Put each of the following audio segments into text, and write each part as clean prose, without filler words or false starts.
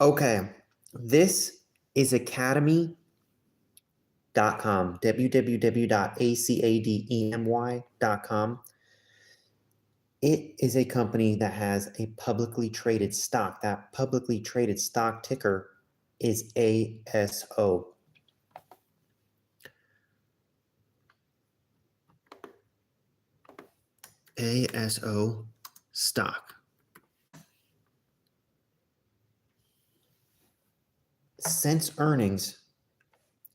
Okay, this is academy.com, www.academy.com. It is a company that has a publicly traded stock. That publicly traded stock ticker is ASO. ASO stock. Since earnings,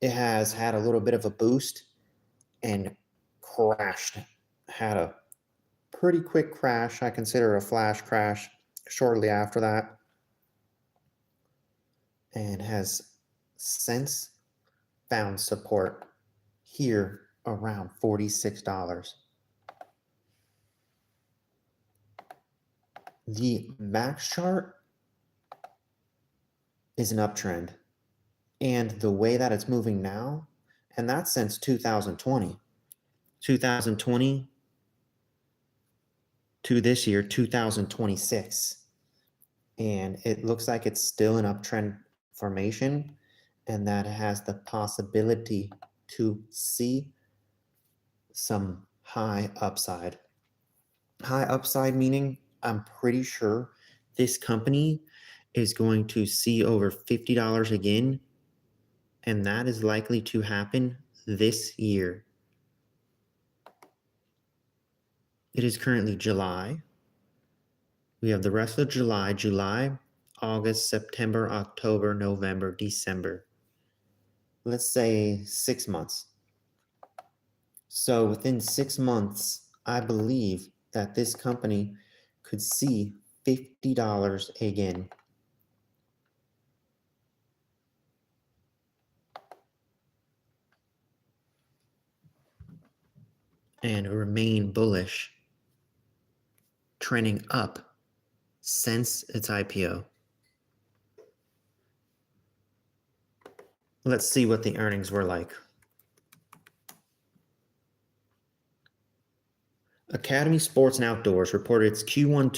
it has had a little bit of a boost and crashed. Had a pretty quick crash. I consider a flash crash shortly after that. And has since found support here around $46. The max chart is an uptrend. And the way that it's moving now, and that's since 2020. 2020 to this year, 2026. And it looks like it's still an uptrend formation, and that has the possibility to see some high upside. High upside meaning I'm pretty sure this company is going to see over $50 again, and that is likely to happen this year. It is currently July. We have the rest of July, August, September, October, November, December. Let's say 6 months. So within 6 months, I believe that this company could see $50 again. And remain bullish, trending up since its IPO. Let's see what the earnings were like. Academy Sports and Outdoors reported its Q1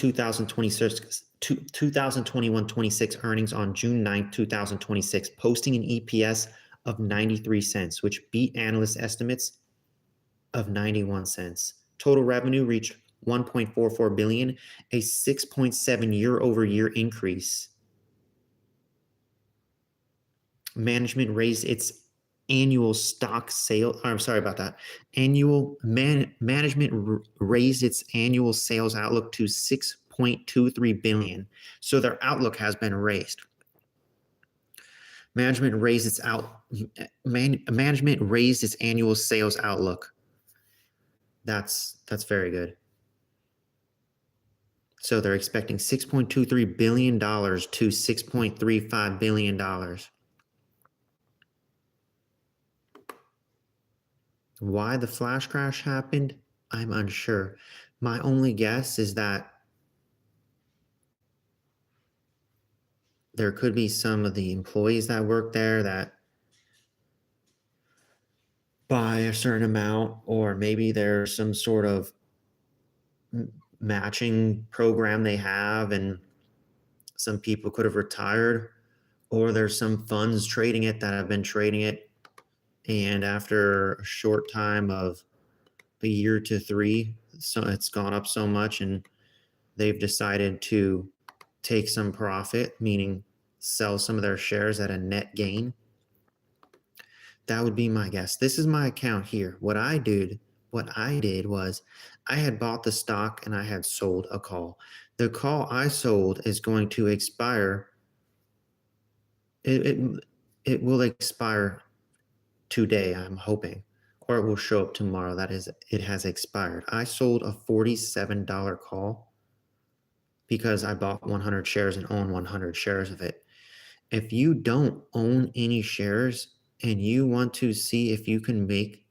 2021-26 earnings on June 9, 2026, posting an EPS of 93 cents, which beat analyst estimates of 91 cents. Total revenue reached 1.44 billion, a 6.7 year-over-year increase. Management raised its annual stock sale. I'm sorry about that. Management raised its annual sales outlook to 6.23 billion. So their outlook has been raised. Management raised its annual sales outlook. That's very good. So they're expecting $6.23 billion to $6.35 billion. Why the flash crash happened, I'm unsure. My only guess is that there could be some of the employees that work there that buy a certain amount, or maybe there's some sort of matching program they have and some people could have retired, or there's some funds trading it that have been trading it, and after a short time of a year to 3, so it's gone up so much and they've decided to take some profit, meaning sell some of their shares at a net gain. That would be my guess. This is my account here. What I did was I had bought the stock and I had sold a call. The call I sold is going to expire. It will expire today, I'm hoping, or it will show up tomorrow. That is, it has expired. I sold a $47 call because I bought 100 shares and own 100 shares of it. If you don't own any shares and you want to see if you can make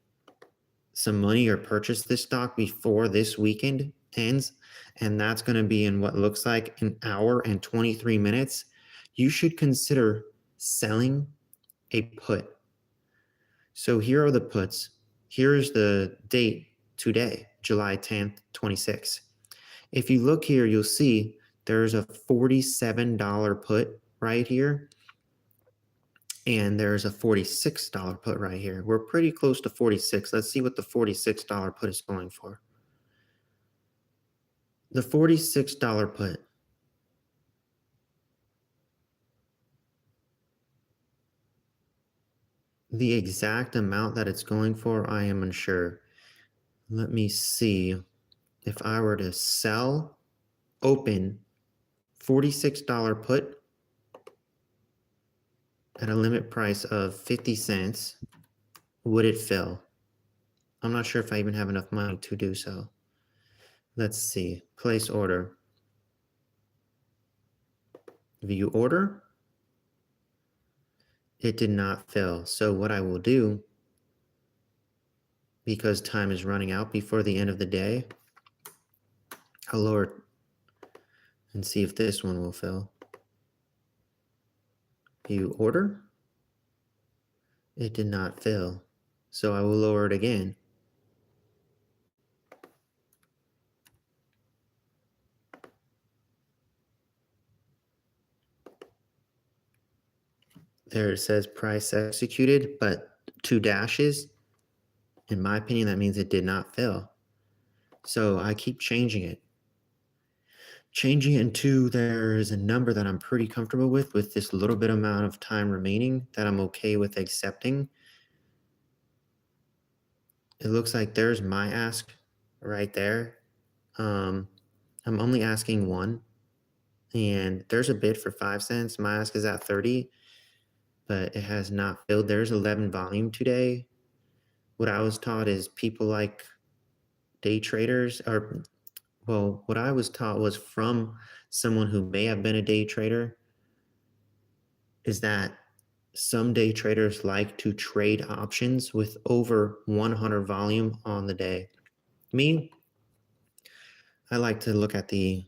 some money or purchase this stock before this weekend ends, and that's going to be in what looks like an hour and 23 minutes, you should consider selling a put. So here are the puts. Here's the date today, July 10th, 26. If you look here, you'll see there's a $47 put right here. And there's a $46 put right here. We're pretty close to 46. Let's see what the $46 put is going for. The $46 put. The exact amount that it's going for, I am unsure. Let me see. If I were to sell open $46 put at a limit price of 50 cents, would it fill? I'm not sure if I even have enough money to do so. Let's see. Place order. View order. It did not fill. So what I will do, because time is running out before the end of the day, I'll lower and see if this one will fill. View order. It did not fill. So I will lower it again. There it says price executed, but 2 dashes. In my opinion, that means it did not fill. So I keep changing it. Changing it until there's a number that I'm pretty comfortable with this little bit amount of time remaining that I'm okay with accepting. It looks like there's my ask right there. I'm only asking one, and there's a bid for 5 cents. My ask is at 30, but it has not filled. There's 11 volume today. What I was taught is people like day traders are, well, what I was taught was from someone who may have been a day trader, is that some day traders like to trade options with over 100 volume on the day. Me, I like to look at the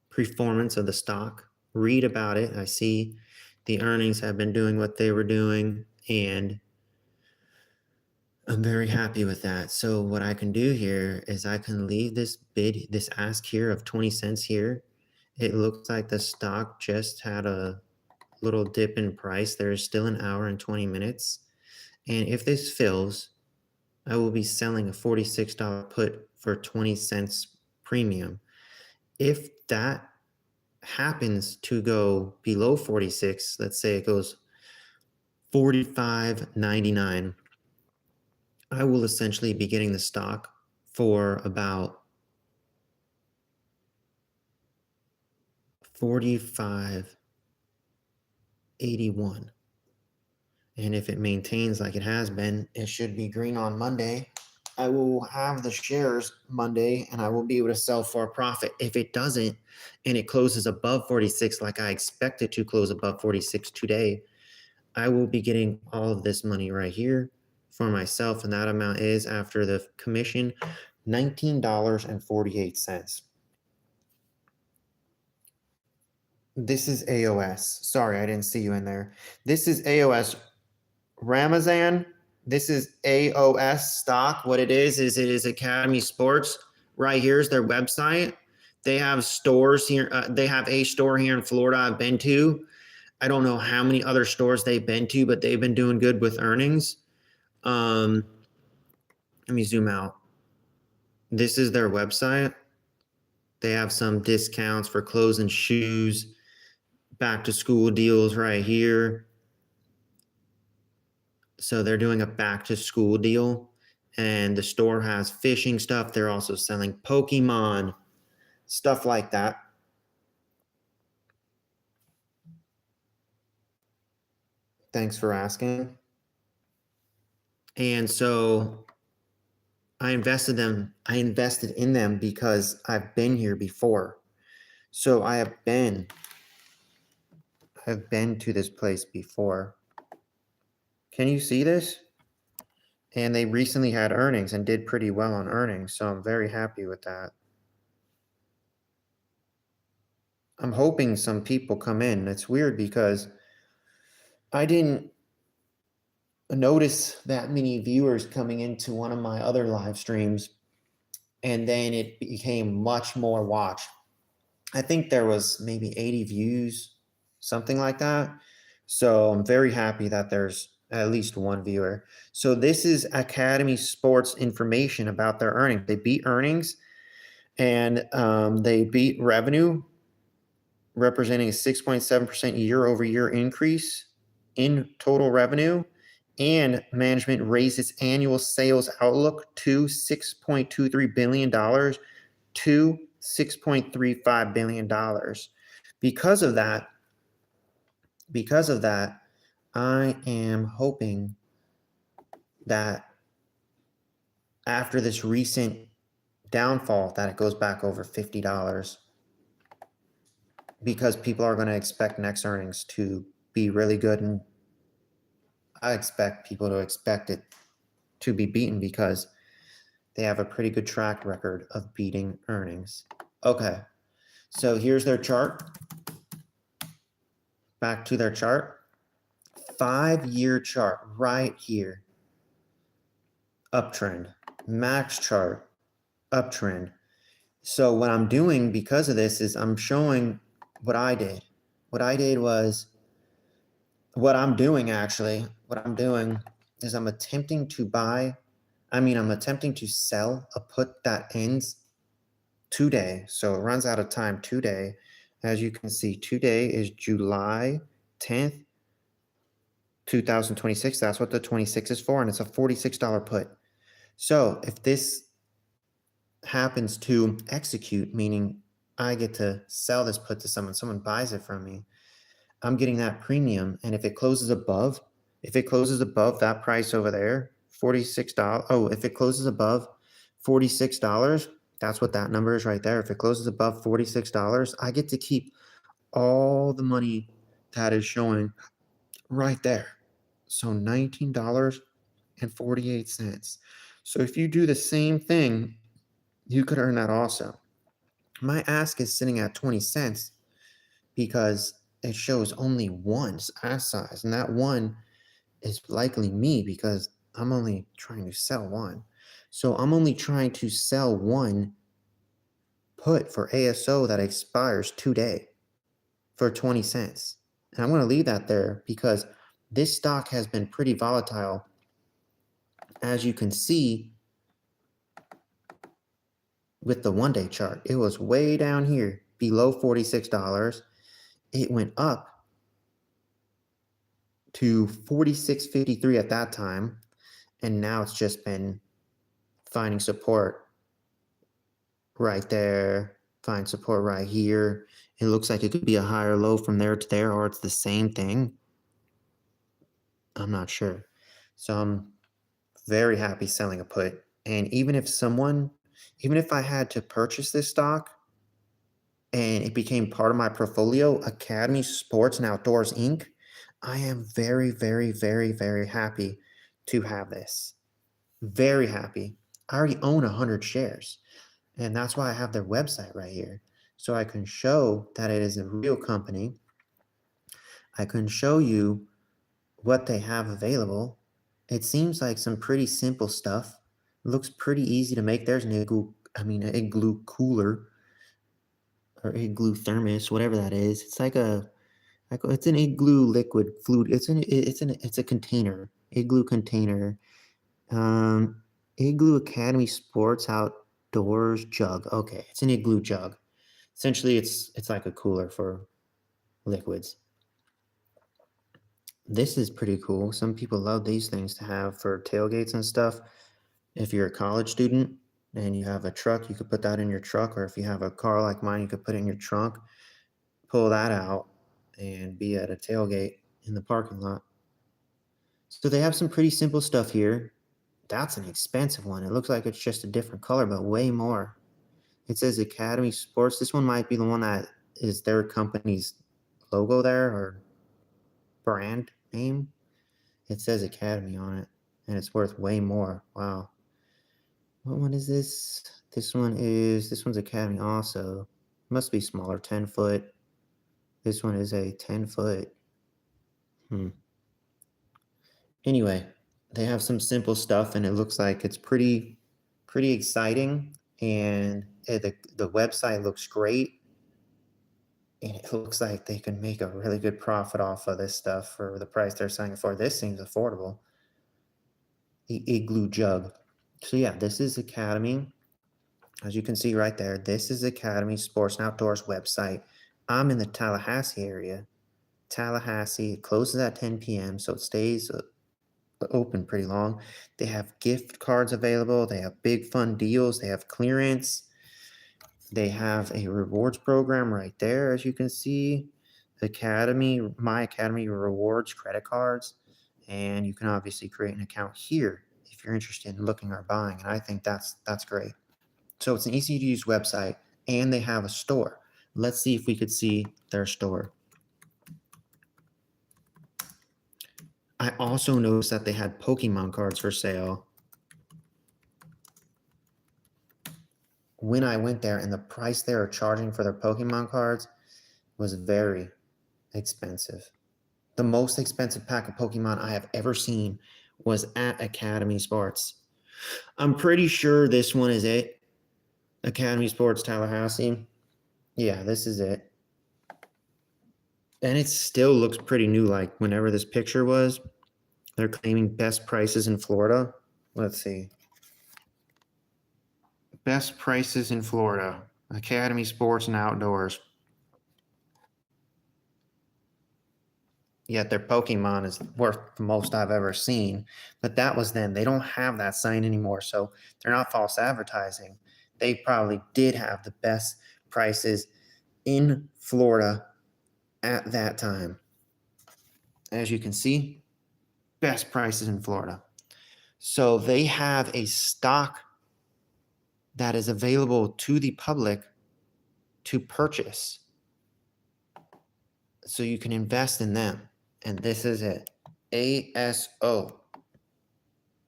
performance of the stock, read about it. I see the earnings have been doing what they were doing, and I'm very happy with that. So what I can do here is I can leave this bid, this ask here of 20 cents here. It looks like the stock just had a little dip in price. There's still an hour and 20 minutes. And if this fills, I will be selling a $46 put for 20 cents premium. If that happens to go below 46, let's say it goes 45.99, I will essentially be getting the stock for about 45.81. And if it maintains like it has been, it should be green on Monday. I will have the shares Monday and I will be able to sell for a profit. If it doesn't and it closes above 46, like I expect it to close above 46 today, I will be getting all of this money right here for myself. And that amount is, after the commission, $19.48. This is AOS. Sorry, I didn't see you in there. This is AOS. Ramazan, this is AOS stock. What it is it is Academy Sports. Right here is their website. They have stores here. They have a store here in Florida I've been to. I don't know how many other stores they've been to, but they've been doing good with earnings. Let me zoom out. This is their website. They have some discounts for clothes and shoes, back to school deals right here. So they're doing a back to school deal, and the store has fishing stuff. They're also selling Pokemon, stuff like that. Thanks for asking. And so I invested in them because I've been here before. So I've been to this place before. Can you see this? And they recently had earnings and did pretty well on earnings. So I'm very happy with that. I'm hoping some people come in. It's weird because I didn't notice that many viewers coming into one of my other live streams, and then it became much more watched. I think there was maybe 80 views something like that. So I'm very happy that there's at least one viewer. So this is Academy Sports information about their earnings. They beat earnings and they beat revenue, representing a 6.7% year over year increase in total revenue. And management raised its annual sales outlook to $6.23 billion to $6.35 billion. Because of that, because of that, I am hoping that after this recent downfall that it goes back over $50 because people are going to expect next earnings to be really good, and I expect people to expect it to be beaten because they have a pretty good track record of beating earnings. Okay, so here's their chart. Back to their chart. 5-year chart right here. Uptrend. Max chart. Uptrend. So what I'm doing because of this is I'm showing what I did. What I did was what I'm doing is I'm attempting to sell a put that ends today. So it runs out of time today. As you can see, today is July 10th, 2026. That's what the 26 is for, and it's a $46 put. So if this happens to execute, meaning I get to sell this put to someone buys it from me, I'm getting that premium. And if it closes above that price over there, $46. Oh, if it closes above $46, that's what that number is right there. If it closes above $46, I get to keep all the money that is showing right there. So $19.48. So if you do the same thing, you could earn that also. My ask is sitting at 20 cents because it shows only one ask size, and that one is likely me because I'm only trying to sell one. So I'm only trying to sell one put for ASO that expires today for 20 cents. And I'm going to leave that there because this stock has been pretty volatile. As you can see with the 1-day chart, it was way down here below $46. It went up to $46.53 at that time, and now it's just been finding support right there, find support right here. It looks like it could be a higher low from there to there, or it's the same thing. I'm not sure. So I'm very happy selling a put. And even if I had to purchase this stock and it became part of my portfolio, Academy Sports and Outdoors Inc., I am very, very, very, very happy to have this. Very happy. I already own 100 shares, and that's why I have their website right here. So I can show that it is a real company. I can show you what they have available. It seems like some pretty simple stuff. It looks pretty easy to make. There's an igloo cooler or igloo thermos, whatever that is. It's it's an igloo liquid fluid. It's a container, igloo container. Um, Igloo Academy Sports Outdoors jug. Okay, it's an igloo jug. Essentially, it's like a cooler for liquids. This is pretty cool. Some people love these things to have for tailgates and stuff. If you're a college student and you have a truck, you could put that in your truck, or if you have a car like mine, you could put it in your trunk, pull that out, and be at a tailgate in the parking lot. So they have some pretty simple stuff here. That's an expensive one. It looks like it's just a different color, but way more. It says Academy Sports. This one might be the one that is their company's logo there or brand name. It says Academy on it, and it's worth way more. Wow. What one is this? This one's Academy also. Must be smaller, 10 foot. This one is a 10 foot. Anyway, they have some simple stuff, and it looks like it's pretty exciting, and the website looks great. and it looks like they can make a really good profit off of this stuff for the price they're selling it for. This seems affordable. The Igloo Jug. So yeah, this is Academy. As you can see right there, this is Academy Sports and Outdoors website. I'm in the Tallahassee area. Tallahassee, it closes at 10 p.m., so it stays open pretty long. They have gift cards available. They have big fun deals. They have clearance. They have a rewards program right there, as you can see. Academy, My Academy rewards credit cards. And you can obviously create an account here if you're interested in looking or buying. And I think that's great. So it's an easy to use website, and they have a store. Let's see if we could see their store. I also noticed that they had Pokemon cards for sale. When I went there, and the price they were charging for their Pokemon cards was very expensive. The most expensive pack of Pokemon I have ever seen was at Academy Sports. I'm pretty sure this one is it. Academy Sports Tallahassee. Yeah, this is it. And it still looks pretty new, like whenever this picture was. They're claiming best prices in Florida. Let's see. Best prices in Florida. Academy Sports and Outdoors. Yet their Pokemon is worth the most I've ever seen. But that was then. They don't have that sign anymore, so they're not false advertising. They probably did have the best prices in Florida at that time. As you can see, best prices in Florida. So they have a stock that is available to the public to purchase. So you can invest in them. And this is it. ASO.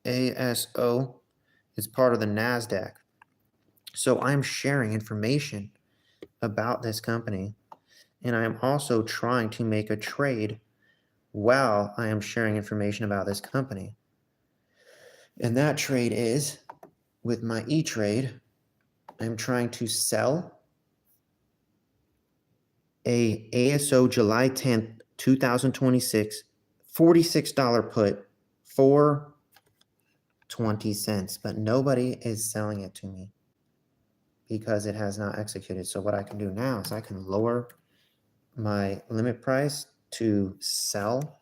ASO is part of the NASDAQ. So I'm sharing information about this company. And I am also trying to make a trade while I am sharing information about this company. And that trade is with my E-Trade. I'm trying to sell a ASO July 10th, 2026, $46 put for 20 cents, but nobody is selling it to me because it has not executed. So what I can do now is I can lower my limit price to sell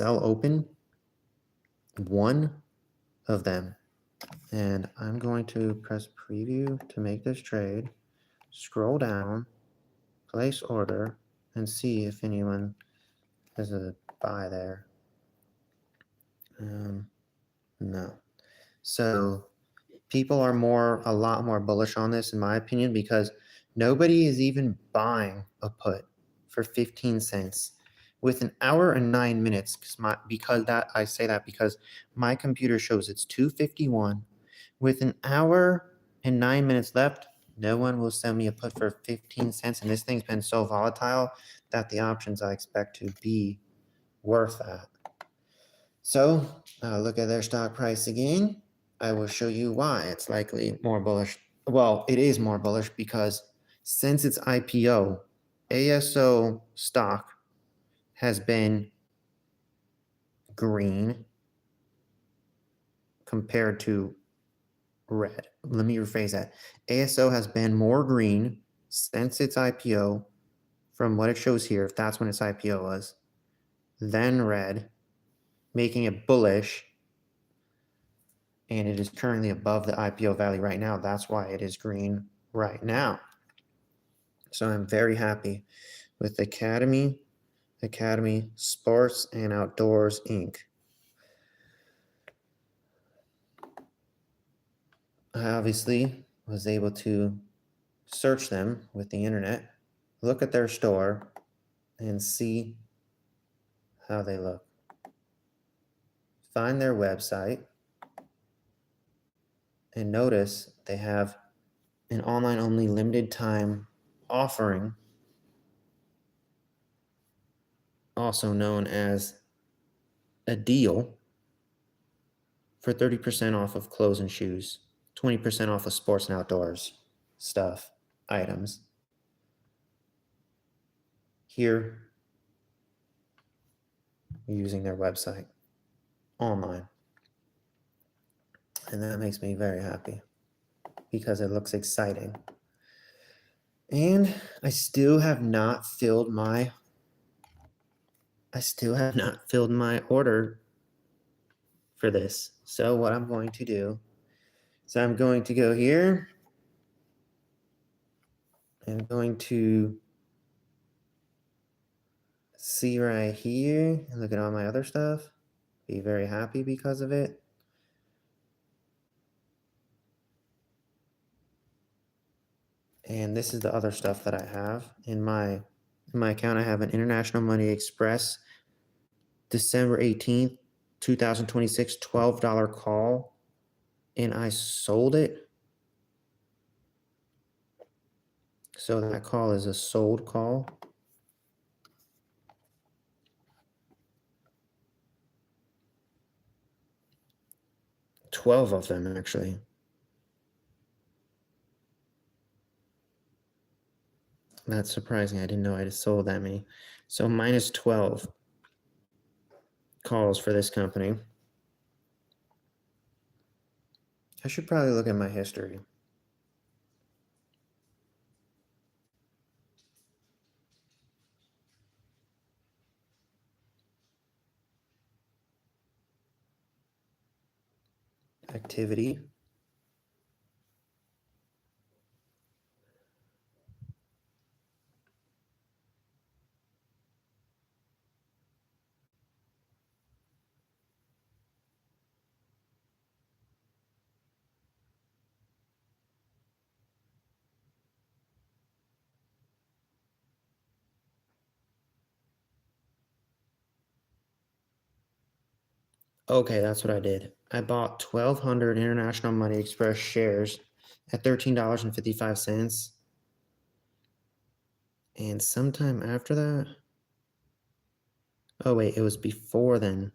open one of them. And I'm going to press preview to make this trade, scroll down, place order, and see if anyone has a buy there. No. So people are a lot more bullish on this, in my opinion, because nobody is even buying a put for 15 cents with an hour and 9 minutes. I say that because my computer shows it's 2:51. With an hour and 9 minutes left, no one will sell me a put for 15 cents. And this thing's been so volatile that the options I expect to be worth that. So look at their stock price again. I will show you why it's likely more bullish. Well, it is more bullish because since its IPO, ASO stock has been green compared to red. Let me rephrase that. ASO has been more green since its IPO, from what it shows here, if that's when its IPO was, than red, making it bullish. And it is currently above the IPO value right now. That's why it is green right now. So I'm very happy with Academy Sports and Outdoors, Inc. I obviously was able to search them with the internet, look at their store, and see how they look. Find their website, and notice they have an online only limited time offering, also known as a deal, for 30% off of clothes and shoes, 20% off of sports and outdoors stuff. items. Here, using their website online. And that makes me very happy because it looks exciting. And I still have not filled my order for this. So what I'm going to do is I'm going to go here. I'm going to see right here and look at all my other stuff. Be very happy because of it. And this is the other stuff that I have in my account. I have an International Money Express December 18th, 2026 $12 call, and I sold it. So that call is a sold call. $12 of them, actually. That's surprising. I didn't know I just sold that many. So minus 12 calls for this company. I should probably look at my history. Activity. Okay, that's what I did. I bought 1,200 International Money Express shares at $13.55. And sometime after that, oh wait, it was before then.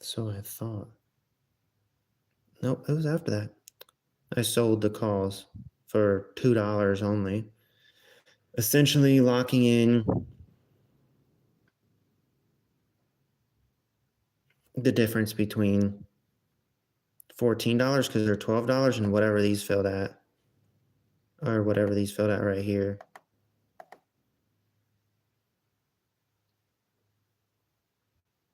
So I thought. Nope, it was after that. I sold the calls for $2 only, essentially locking in the difference between $14 because they're $12 and whatever these filled at, or whatever these filled at right here.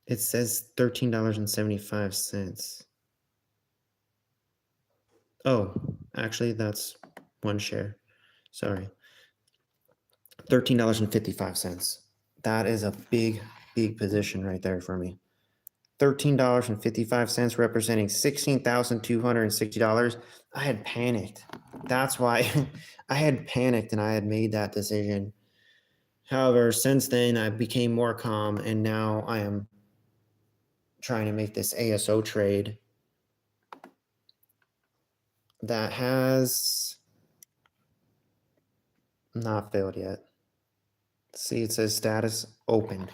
It says $13.75. Oh, actually, that's one share. Sorry. $13.55. That is a big, big position right there for me. $13.55 representing $16,260. I had panicked. That's why I had panicked and I had made that decision. However, since then I became more calm and now I am trying to make this ASO trade that has not failed yet. See, it says status opened.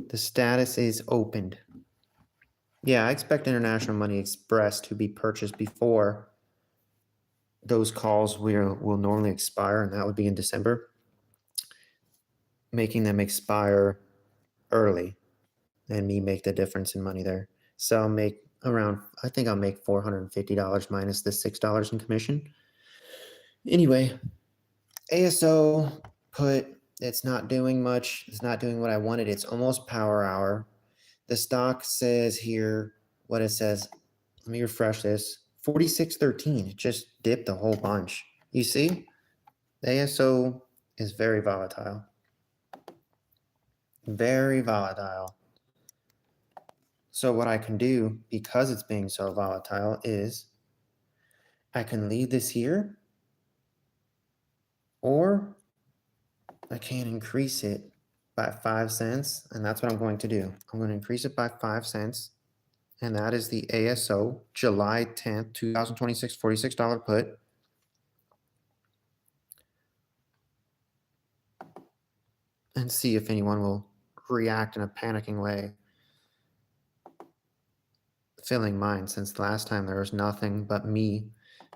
The status is opened. Yeah, I expect International Money Express to be purchased before those calls will normally expire, and that would be in December, making them expire early and me make the difference in money there. So I'll make I think I'll make $450 minus the $6 in commission. Anyway, ASO put, it's not doing much. It's not doing what I wanted. It's almost power hour. The stock says here what it says. Let me refresh this. 46.13. It just dipped a whole bunch. You see, the ASO is very volatile. Very volatile. So what I can do, because it's being so volatile, is I can leave this here, or I can increase it by 5 cents, and that's what I'm going to do. I'm going to increase it by 5 cents, and that is the ASO July 10th, 2026, $46 put. And see if anyone will react in a panicking way filling mine, since last time there was nothing but me,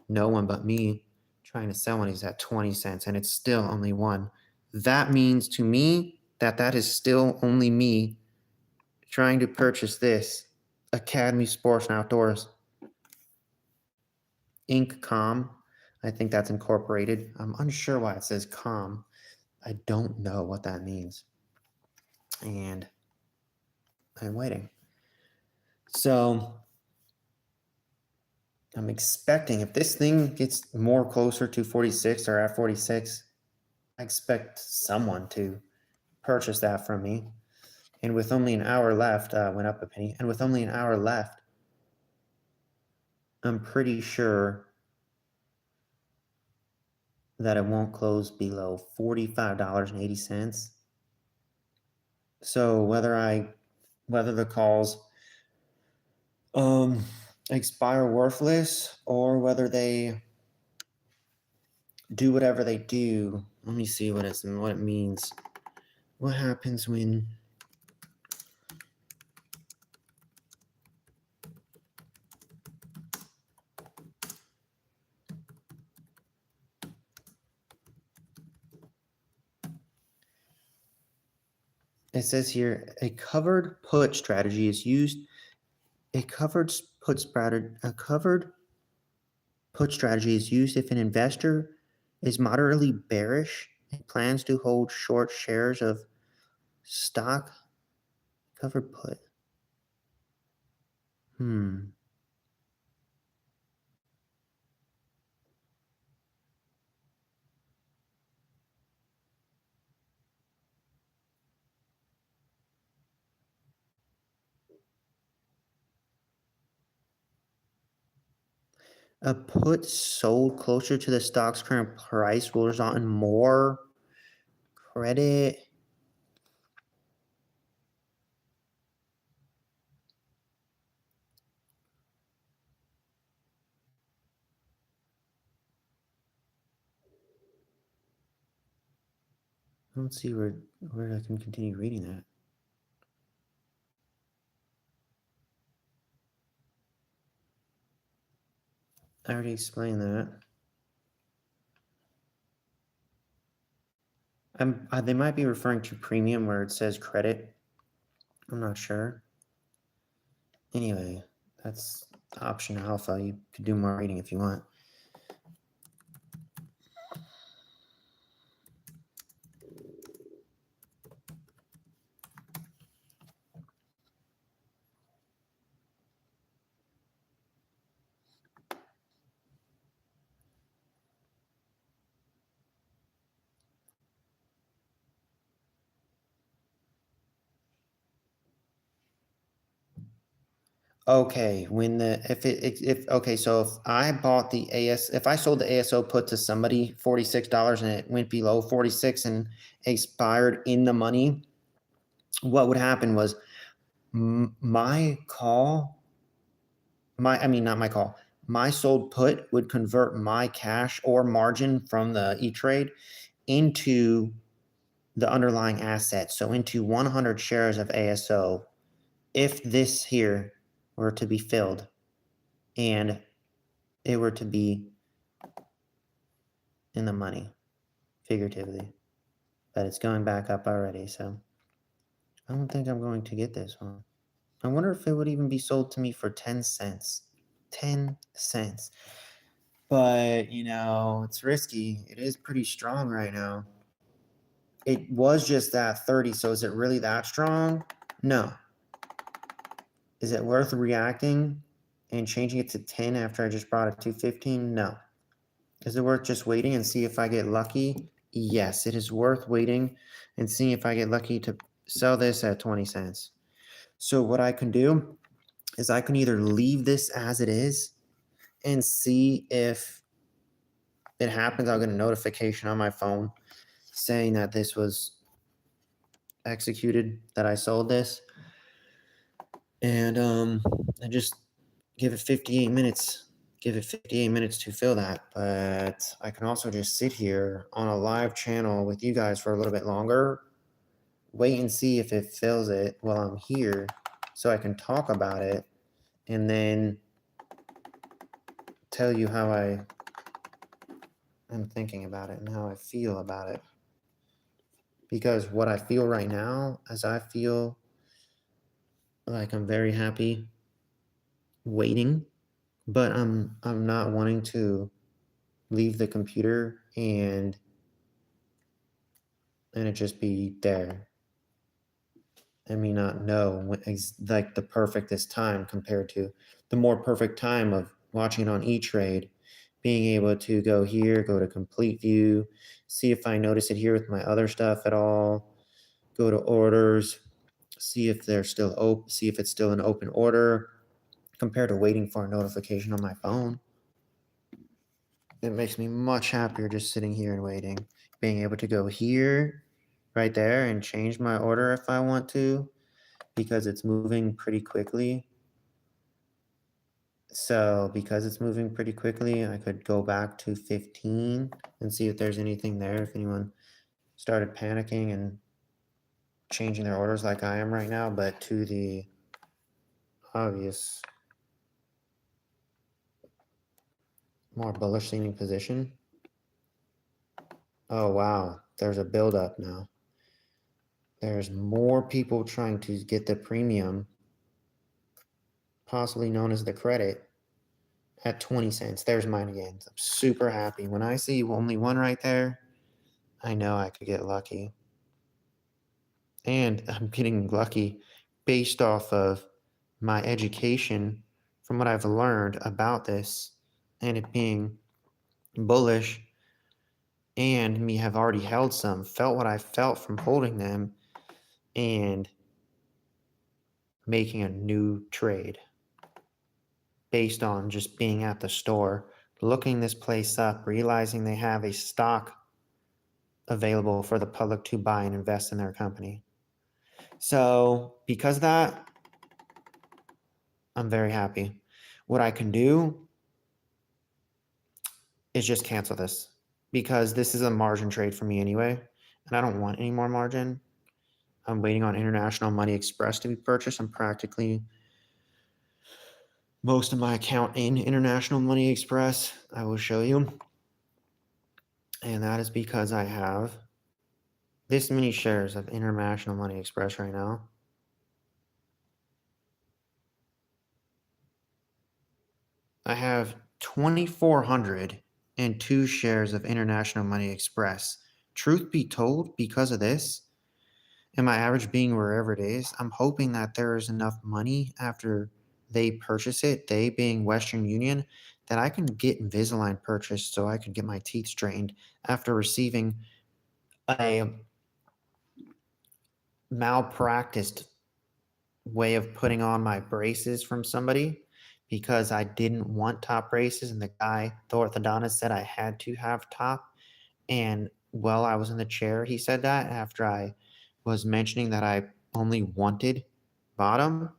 no one but me trying to sell when he's at 20 cents and it's still only one. That means to me that that is still only me trying to purchase this Academy Sports and Outdoors Inc. Com. I think that's incorporated. I'm unsure why it says com. I don't know what that means. And I'm waiting. So I'm expecting, if this thing gets more closer to 46 or at 46, I expect someone to purchase that from me. And with only an hour left, went up a penny. And with only an hour left, I'm pretty sure that it won't close below $45.80. So whether the calls expire worthless or whether they do whatever they do, let me see what it means. What happens when it says here a covered put strategy is used. A covered put strategy is used if an investor is moderately bearish and plans to hold short shares of stock. Covered put. A put sold closer to the stock's current price will result in more credit. I don't see where I can continue reading that. I already explained that. They might be referring to premium where it says credit. I'm not sure. Anyway, that's option alpha. You could do more reading if you want. Okay, so if I bought if I sold the ASO put to somebody $46 and it went below 46 and expired in the money, what would happen was my sold put would convert my cash or margin from the E-Trade into the underlying asset, so into 100 shares of ASO. If this here were to be filled and it were to be in the money, figuratively, but it's going back up already, so I don't think I'm going to get this one. I wonder if it would even be sold to me for 10 cents. 10 cents. But, it's risky. It is pretty strong right now. It was just that 30, so is it really that strong? No. Is it worth reacting and changing it to 10 after I just brought it to 15? No. Is it worth just waiting and see if I get lucky? Yes, it is worth waiting and seeing if I get lucky to sell this at 20 cents. So what I can do is I can either leave this as it is and see if it happens. I'll get a notification on my phone saying that this was executed, that I sold this. And I just give it 58 minutes. Give it 58 minutes to fill that. But I can also just sit here on a live channel with you guys for a little bit longer, wait and see if it fills it while I'm here so I can talk about it and then tell you how I'm thinking about it and how I feel about it. Because what I feel right now is I feel like I'm very happy waiting, but I'm not wanting to leave the computer and it just be there and me not know when, like the perfectest time compared to the more perfect time of watching it on E-Trade, being able to go here, go to complete view, see if I notice it here with my other stuff at all, go to orders, see if they're still open, see if it's still an open order compared to waiting for a notification on my phone. It makes me much happier just sitting here and waiting, being able to go here, right there, and change my order if I want to, because it's moving pretty quickly. So because it's moving pretty quickly, I could go back to 15 and see if there's anything there, if anyone started panicking and changing their orders like I am right now, but to the obvious more bullish leaning position. Oh, wow. There's a buildup now. There's more people trying to get the premium, possibly known as the credit, at 20 cents. There's mine again. I'm super happy. When I see only one right there, I know I could get lucky. And I'm getting lucky based off of my education from what I've learned about this and it being bullish, and me have already held some, felt what I felt from holding them and making a new trade based on just being at the store, looking this place up, realizing they have a stock available for the public to buy and invest in their company. So because of that, I'm very happy. What I can do is just cancel this because this is a margin trade for me anyway, and I don't want any more margin. I'm waiting on International Money Express to be purchased. I'm practically most of my account in International Money Express. I will show you. And that is because I have this many shares of International Money Express right now. I have 2,402 shares of International Money Express. Truth be told, because of this, and my average being wherever it is, I'm hoping that there is enough money after they purchase it, they being Western Union, that I can get Invisalign purchased so I could get my teeth straightened after receiving a malpracticed way of putting on my braces from somebody because I didn't want top braces, and the orthodontist, said I had to have top. And while I was in the chair, he said that after I was mentioning that I only wanted bottom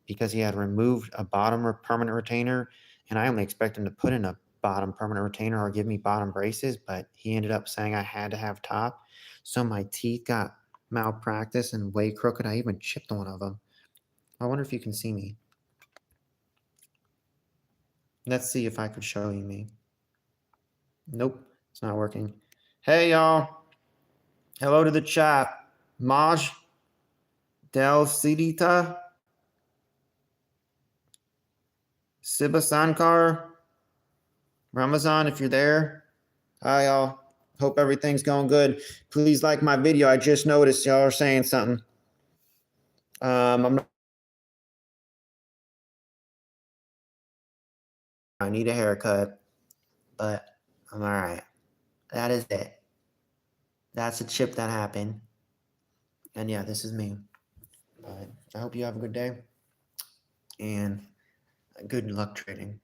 because he had removed a bottom permanent retainer, and I only expect him to put in a bottom permanent retainer or give me bottom braces, but he ended up saying I had to have top. So my teeth got malpractice and way crooked. I even chipped one of them. I wonder if you can see me. Let's see if I could show you me. Nope, it's not working. Hey, y'all. Hello to the chat. Maj Del Sidita. Siba Sankar. Ramazan, if you're there. Hi, y'all. Hope everything's going good. Please like my video. I just noticed y'all are saying something. I need a haircut, but I'm all right. That is it. That's a chip that happened. And yeah, this is me. But I hope you have a good day and good luck trading.